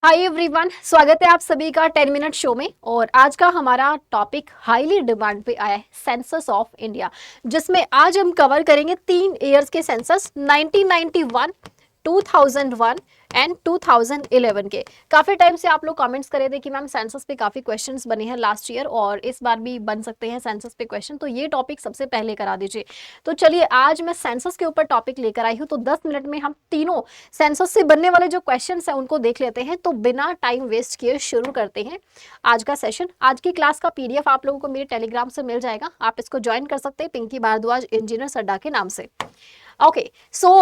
Hi everyone, स्वागत है आप सभी का 10 मिनट शो में। और आज का हमारा टॉपिक हाईली डिमांड पे आया है, सेंसस ऑफ इंडिया, जिसमें आज हम कवर करेंगे 3 इयर्स के सेंसस 1991, 2001 एंड 2011 के। काफी टाइम से आप लोग कमेंट्स करे थे कि मैम सेंसस पे काफी क्वेश्चंस बने हैं लास्ट ईयर और इस बार भी बन सकते हैं सेंसस पे क्वेश्चन, तो ये टॉपिक सबसे पहले करा दीजिए। तो चलिए, आज मैं सेंसस के ऊपर टॉपिक लेकर आई हूँ, तो 10 मिनट में हम तीनों सेंसस से बनने वाले जो क्वेश्चंस हैं उनको देख लेते हैं। तो बिना टाइम वेस्ट किए शुरू करते हैं आज का सेशन। आज की क्लास का पीडीएफ आप लोगों को मेरे टेलीग्राम से मिल जाएगा, आप इसको ज्वाइन कर सकते हैं पिंकी भारद्वाज इंजीनियर सड्डा के नाम से। Okay, so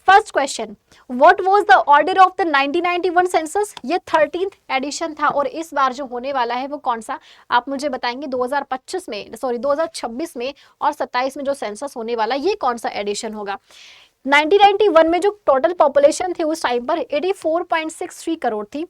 first question, what was the order of the 1991 census? ये 13th एडिशन था और इस बार जो होने वाला है वो कौन सा, आप मुझे बताएंगे 2025 में, सॉरी 2026 में और 27 में जो सेंसस होने वाला ये कौन सा एडिशन होगा। 1991 में जो टोटल पॉपुलेशन थी उस टाइम पर 84.63 करोड़ थी,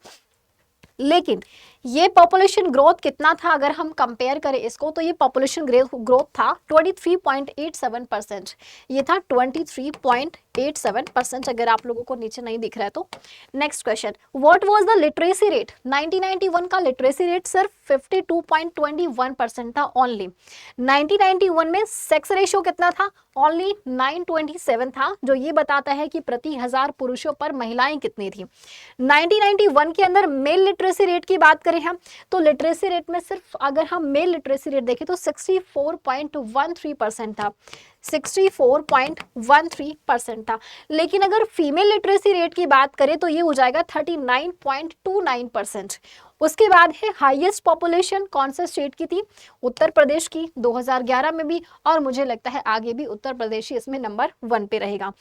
लेकिन ये पॉपुलेशन ग्रोथ कितना था अगर हम कंपेयर करें इसको, तो ये पॉपुलेशन ग्रोथ था 23.87%। ये था 23.87%, अगर आप लोगों को नीचे नहीं दिख रहा है तो। Next question, what was the literacy rate? 1991 का लिटरेसी रेट सिर्फ 52.21% था ओनली। 1991 में सेक्स रेशियो कितना था? ओनली 927 था, जो ये बताता है कि प्रति 1000 पुरुषों पर महिलाएं कितनी थी। 1991 के अंदर मेल लिटरेसी रेट की बात करें हम, तो लिटरेसी रेट में सिर्फ अगर हम मेल लिटरेसी रेट देखें तो 64.13% था, 64.13% था। लेकिन अगर फीमेल लिटरेसी रेट की बात करें तो ये हो जाएगा 39.29%। उसके बाद है हाईएस्ट पॉपुलेशन कौन से स्टेट की थी? उत्तर प्रदेश की, 2011 में भी, और मुझे लगता है आगे भी उत्तर प्रदेश ही इसमें नंबर 1 पे रहेगा।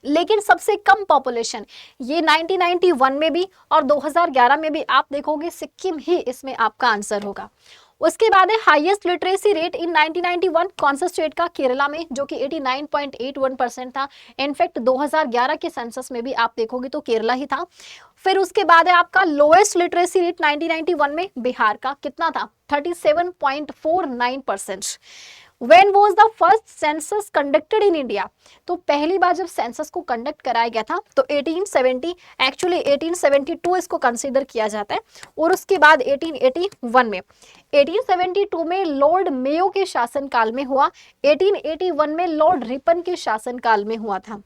लेकिन सबसे कम पॉपुलेशन ये 1991 में भी और 2011 में भी आप देखोगे सिक्किम ही इसमें आपका आंसर होगा। उसके बाद है हाईएस्ट लिटरेसी रेट इन 1991 कौन सा स्टेट का? केरला में, जो कि 89.81% था। इनफैक्ट 2011 के सेंसस में भी आप देखोगे तो केरला ही था। फिर उसके बाद है आपका लोएस्ट लिटरेसी रेट 1991 में बिहार का, कितना था? 37.49%। When was the first census conducted in India? तो पहली बार जब सेंसस को कंडक्ट कराया गया था तो 1870, एक्चुअली 1872 इसको कंसीडर किया जाता है, और उसके बाद 1881 में, 1872 में लॉर्ड मेयो के शासनकाल में हुआ, 1881 में लॉर्ड रिपन के शासनकाल में हुआ था।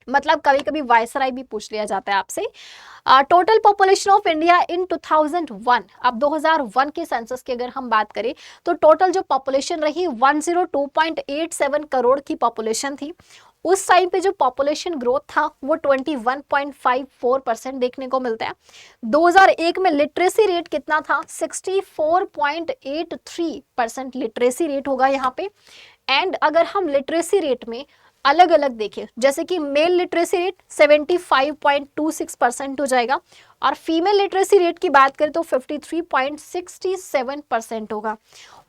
मतलब कभी कभी वायसराय भी पूछ लिया जाता है आपसे। Total population of India in 2001, अब 2001 के सेंसस की अगर हम बात करें तो टोटल जो पॉपुलेशन रही 102.87 करोड़ की पॉपुलेशन थी। उस टाइम पे जो पॉपुलेशन ग्रोथ था वो 21.54% देखने को मिलता है। 2001 में लिटरेसी रेट कितना था? 64.83% लिटरेसी रेट होगा यहाँ पे। एंड अगर हम लिटरेसी रेट में अलग अलग देखें, जैसे कि मेल लिटरेसी रेट 75.26% हो जाएगा, और फीमेल लिटरेसी रेट की बात करें तो 53.67% होगा।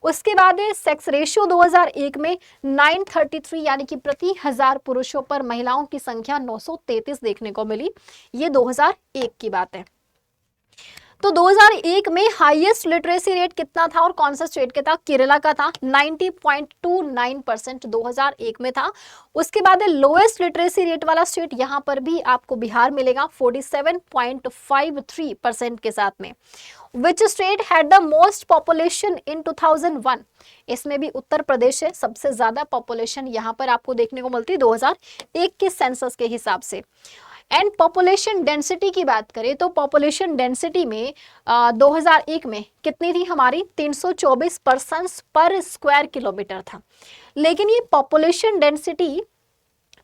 उसके बाद है सेक्स रेशियो 2001 में 933, यानी कि प्रति 1000 पुरुषों पर महिलाओं की संख्या 933 देखने को मिली। ये 2001 की बात है। तो 2001 में हाईएस्ट लिटरेसी रेट कितना था और कौन सा स्टेट के था? केरला का था, 90.29% 2001 में था। उसके बाद लोएस्ट लिटरेसी रेट वाला स्टेट यहाँ पर भी आपको बिहार मिलेगा 47.53% के साथ में। Which state had the most population in 2001? इसमें भी उत्तर प्रदेश है, सबसे ज्यादा पॉपुलेशन यहाँ पर आपको देखने को मिलती है 2001 के सेंसस के हिसाब से। एंड पॉपुलेशन डेंसिटी की बात करें तो पॉपुलेशन डेंसिटी में 2001 में कितनी थी हमारी? 324 पर्सन्स पर स्क्वायर किलोमीटर था। लेकिन ये पॉपुलेशन डेंसिटी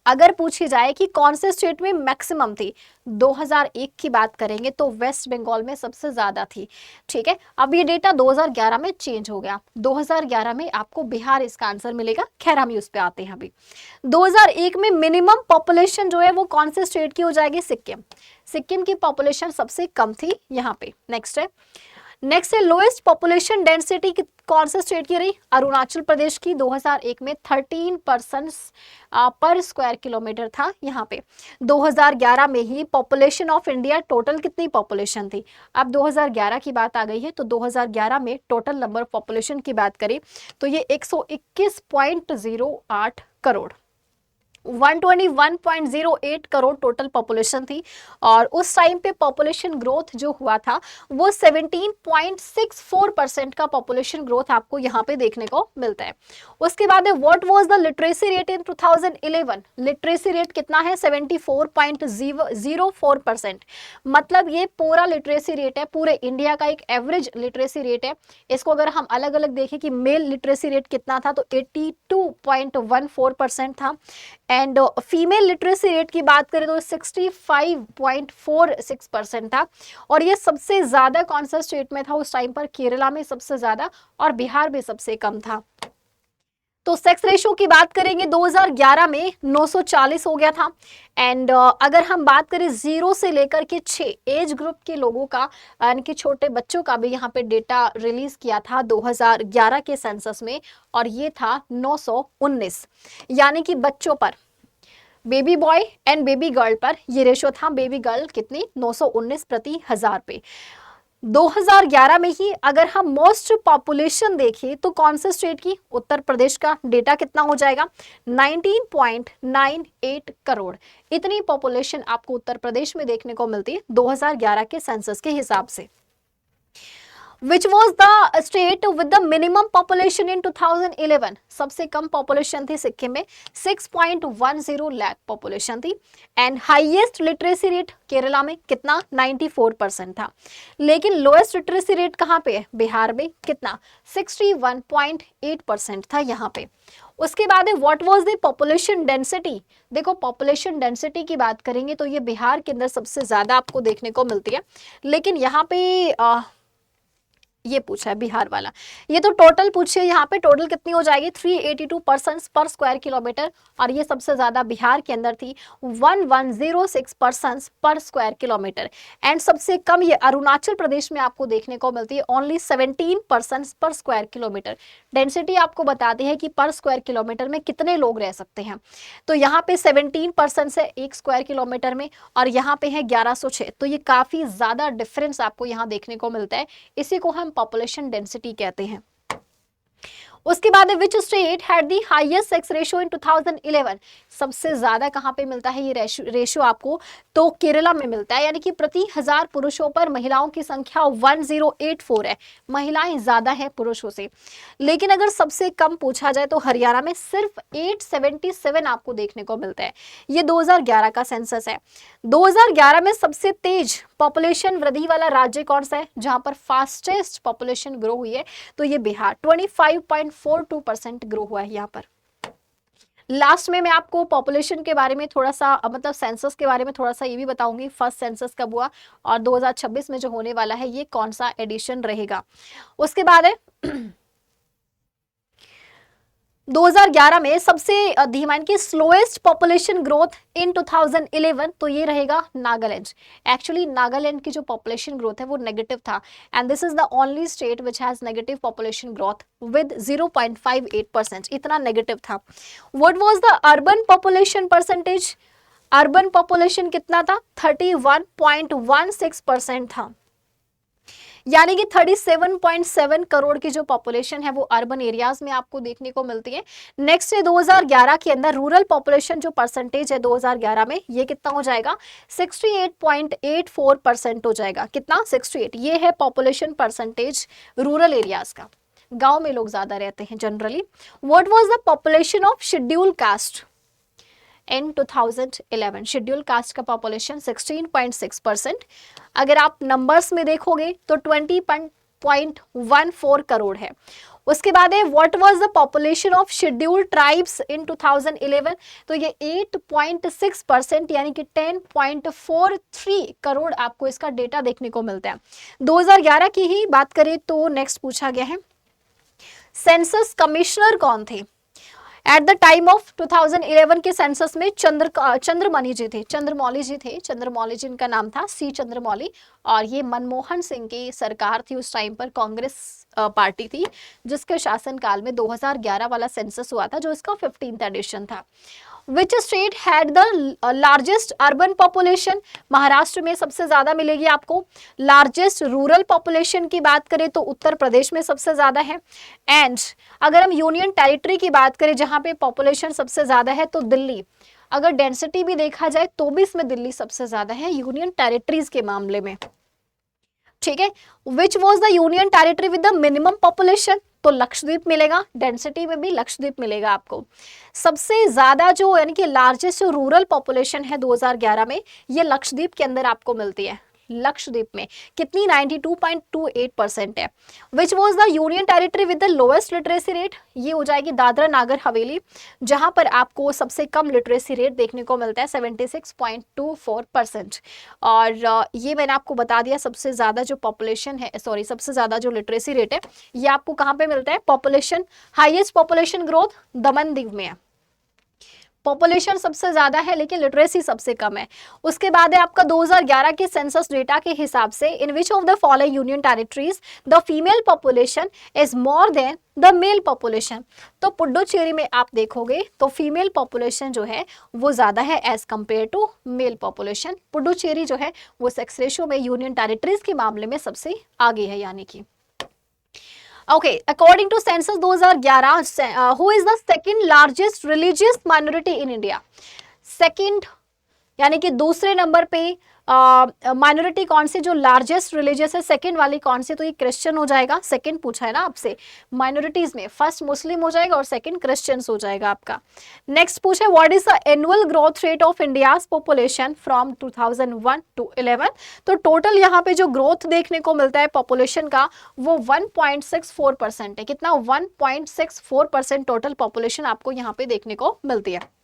अगर पूछी जाए कि कौन से स्टेट में मैक्सिमम थी, 2001 की बात करेंगे तो वेस्ट बंगाल में सबसे ज्यादा थी। ठीक है, अब ये डेटा 2011 में चेंज हो गया, 2011 में आपको बिहार इसका आंसर मिलेगा। खैर हम उस पे आते हैं अभी। 2001 में मिनिमम पॉपुलेशन जो है वो कौन से स्टेट की हो जाएगी? सिक्किम। सिक्किम की पॉपुलेशन सबसे कम थी यहाँ पे। नेक्स्ट है लोएस्ट पॉपुलेशन डेंसिटी कौन से स्टेट की रही? अरुणाचल प्रदेश की, 2001 में 13 पर्सन्स पर स्क्वायर किलोमीटर था यहाँ पे। 2011 में ही पॉपुलेशन ऑफ इंडिया टोटल कितनी पॉपुलेशन थी? अब 2011 की बात आ गई है तो 2011 में टोटल नंबर ऑफ पॉपुलेशन की बात करें तो ये 121.08 करोड़। 121.08 करोड़ टोटल पॉपुलेशन थी। और उस टाइम पे पॉपुलेशन ग्रोथ जो हुआ था वो 17.64% का पॉपुलेशन ग्रोथ आपको यहाँ पे देखने को मिलता है। उसके बाद है what was the literacy rate in 2011। Literacy rate कितना है? 74.04%। मतलब ये पूरा लिटरेसी रेट है, पूरे इंडिया का एक एवरेज लिटरेसी रेट है। इसको अगर हम अलग अलग देखें कि मेल लिटरेसी रेट कितना था तो 82.14% था। एंड फीमेल लिटरेसी रेट की बात करें तो 65.46% था। और ये सबसे ज्यादा कौन सा स्टेट में था उस टाइम पर? केरला में सबसे ज्यादा और बिहार में सबसे कम था। तो सेक्स रेशो की बात करेंगे 2011 में 940 हो गया था। एंड अगर हम बात करें 0 से लेकर के 6 एज ग्रुप के लोगों का यानी कि छोटे बच्चों का भी यहाँ पे डेटा रिलीज किया था 2011 के सेंसस में, और ये था 919। यानी कि बच्चों पर, baby boy and baby girl पर ये रेशो था। बेबी गर्ल कितनी? 919 प्रति 1000 पे। 2011 में ही अगर हम मोस्ट पॉपुलेशन देखें तो कौन से स्टेट की? उत्तर प्रदेश का डेटा कितना हो जाएगा? 19.98 करोड़। इतनी पॉपुलेशन आपको उत्तर प्रदेश में देखने को मिलती है 2011 के सेंसस के हिसाब से। Which was the state with the minimum population in 2011? सबसे कम पॉपुलेशन थी सिक्किम में, 6.10 लाख पॉपुलेशन थी। And highest literacy rate Kerala में कितना? 94% था। लेकिन लोएस्ट लिटरेसी रेट कहाँ पे है? बिहार में। कितना? 61.8% था यहाँ पे। उसके बाद है what was the population density. देखो पॉपुलेशन डेंसिटी की बात करेंगे तो ये बिहार के अंदर सबसे ज्यादा आपको देखने को मिलती है। लेकिन यहाँ पे ये पूछा है बिहार वाला, ये तो टोटल पूछिए यहाँ पे टोटल कितनी हो जाएगी? 382 पर्सन्स पर स्क्वायर किलोमीटर। और ये सबसे ज्यादा बिहार के अंदर थी 1106 पर्सन्स पर स्क्वायर किलोमीटर। एंड सबसे कम ये अरुणाचल प्रदेश में आपको देखने को मिलती है, ओनली 17 पर्सन्स पर स्क्वायर किलोमीटर। डेंसिटी आपको बताती है कि पर स्क्वायर किलोमीटर में कितने लोग रह सकते हैं। तो यहाँ पे 17 पर्सन्स है एक स्क्वायर किलोमीटर में, और यहाँ पे है 1106। तो ये काफी ज्यादा डिफरेंस आपको यहाँ देखने को मिलता है। इसी को हम पॉपुलेशन डेंसिटी कहते हैं। उसके बाद which state had the highest sex ratio in 2011। सबसे ज्यादा कहां पे मिलता है ये रेशियो आपको? तो केरला में मिलता है। यानी कि प्रति 1000 पुरुषों पर महिलाओं की संख्या 1084 है। महिलाएं ज्यादा है पुरुषों से। लेकिन अगर सबसे कम पूछा जाए तो हरियाणा में सिर्फ 877 आपको देखने को मिलता है। ये 2011 का सेंसस है। 2011 में सबसे तेज पॉपुलेशन वृद्धि वाला राज्य कौन सा है जहां पर फास्टेस्ट पॉपुलेशन ग्रो हुई है? तो ये बिहार, 25.42% ग्रो हुआ है यहाँ पर। लास्ट में मैं आपको पॉपुलेशन के बारे में थोड़ा सा मतलब सेंसस के बारे में थोड़ा सा ये भी बताऊंगी, फर्स्ट सेंसस कब हुआ और 2026 में जो होने वाला है ये कौन सा एडिशन रहेगा। उसके बाद है 2011 में सबसे धीमा की स्लोएस्ट पॉपुलेशन ग्रोथ इन 2011 तो ये रहेगा नागालैंड। एक्चुअली नागालैंड की जो पॉपुलेशन ग्रोथ है वो नेगेटिव था, and this is the only state which has negative population growth with 0.58%। इतना नेगेटिव था। What was the urban population percentage? Urban population कितना था? 31.16% था। यानी कि 37.7 करोड़ की जो पॉपुलेशन है वो अर्बन एरियाज में आपको देखने को मिलती है। नेक्स्ट है 2011 के अंदर रूरल पॉपुलेशन जो परसेंटेज है 2011 में ये कितना हो जाएगा? 68.84% हो जाएगा। कितना? 68। ये है पॉपुलेशन परसेंटेज रूरल एरियाज का। गांव में लोग ज्यादा रहते हैं generally. What was the population of schedule caste in 2011? Schedule caste का पॉपुलेशन 16.6%। अगर आप नंबर्स में देखोगे तो 20.14 करोड़ है। उसके बाद है what was the population of schedule tribes in 2011? तो ये 8.6% यानी कि 10.43 करोड़ आपको इसका डेटा देखने को मिलता है। 2011 की ही बात करें तो नेक्स्ट पूछा गया है सेंसस कमिश्नर कौन थे? एट द टाइम ऑफ 2011 के सेंसस में चंद्रमौली जी थे। चंद्रमौली जी इनका नाम था, सी चंद्रमौली। और ये मनमोहन सिंह की सरकार थी उस टाइम पर, कांग्रेस पार्टी थी जिसके शासनकाल में 2011 वाला सेंसस हुआ था जो इसका 15th एडिशन था। Which state had the largest urban population? Maharashtra में सबसे ज्यादा मिलेगी आपको। लार्जेस्ट रूरल पॉपुलेशन की बात करें तो उत्तर प्रदेश में सबसे ज्यादा है। एंड अगर हम यूनियन टेरिटरी की बात करें जहां पे पॉपुलेशन सबसे ज्यादा है तो दिल्ली। अगर डेंसिटी भी देखा जाए तो भी इसमें दिल्ली सबसे ज्यादा है यूनियन टेरिटरीज के मामले में, ठीक है। Which was the union territory with the minimum population? तो लक्षद्वीप मिलेगा, डेंसिटी में भी लक्षद्वीप मिलेगा आपको। सबसे ज्यादा जो यानी कि लार्जेस्ट रूरल पॉपुलेशन है 2011 में, ये लक्षद्वीप के अंदर आपको मिलती है। लक्षद्वीप में कितनी? 92.28% है। Which was the union territory with the lowest literacy rate? ये हो जाएगी दादरा नागर हवेली, जहां पर आपको सबसे कम लिटरेसी रेट देखने को मिलता है 76.24%। और ये मैंने आपको बता दिया, सबसे ज्यादा जो पॉपुलेशन है, सॉरी सबसे ज्यादा जो लिटरेसी रेट है ये आपको कहां पे मिलता है? Population, highest population growth Daman Diu में है। पॉपुलेशन सबसे ज्यादा है लेकिन लिटरेसी सबसे कम है। उसके बाद है आपका 2011 के सेंसस डेटा के हिसाब से, in which of the following union territories the female population is more than the male population? तो पुडुचेरी में आप देखोगे तो फीमेल पॉपुलेशन जो है वो ज्यादा है as compare to male population. Puducherry जो है वो सेक्स रेशियो में यूनियन टेरिटरीज के मामले में सबसे आगे है यानी कि। Okay, according to census 2011, who is the second largest religious minority in India? Second यानी कि दूसरे नंबर पे माइनॉरिटी कौन सी जो लार्जेस्ट रिलीजियस है? सेकंड वाली कौन सी? तो ये क्रिश्चियन हो जाएगा। सेकंड पूछा है ना आपसे माइनॉरिटीज में, फर्स्ट मुस्लिम हो जाएगा और सेकंड क्रिश्चियंस हो जाएगा आपका। नेक्स्ट पूछे what is the annual growth rate of India's population from 2001 to 11? तो टोटल यहाँ पे जो ग्रोथ देखने को मिलता है पॉपुलेशन का वो 1.64% है। कितना? 1.64% टोटल पॉपुलेशन आपको यहाँ पे देखने को मिलती है।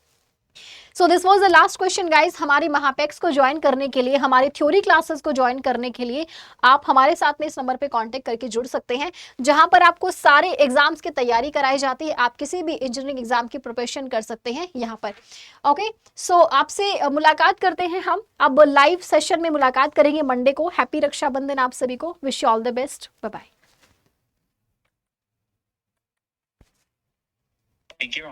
So this was the last question guys. हमारी महापेक्स को ज्वाइन करने के लिए, हमारी थ्योरी क्लासेस को ज्वाइन करने के लिए आप हमारे साथ में इस नंबर पे कांटेक्ट करके जुड़ सकते हैं, जहां पर आपको सारे एग्जाम्स की तैयारी कराई जाती है। आप किसी भी इंजीनियरिंग एग्जाम की प्रिपरेशन कर सकते हैं यहाँ पर। ओके, सो आपसे मुलाकात करते हैं हम अब लाइव सेशन में मुलाकात करेंगे मंडे को। हैप्पी रक्षाबंधन आप सभी को, wish you all the best, bye bye. Thank you.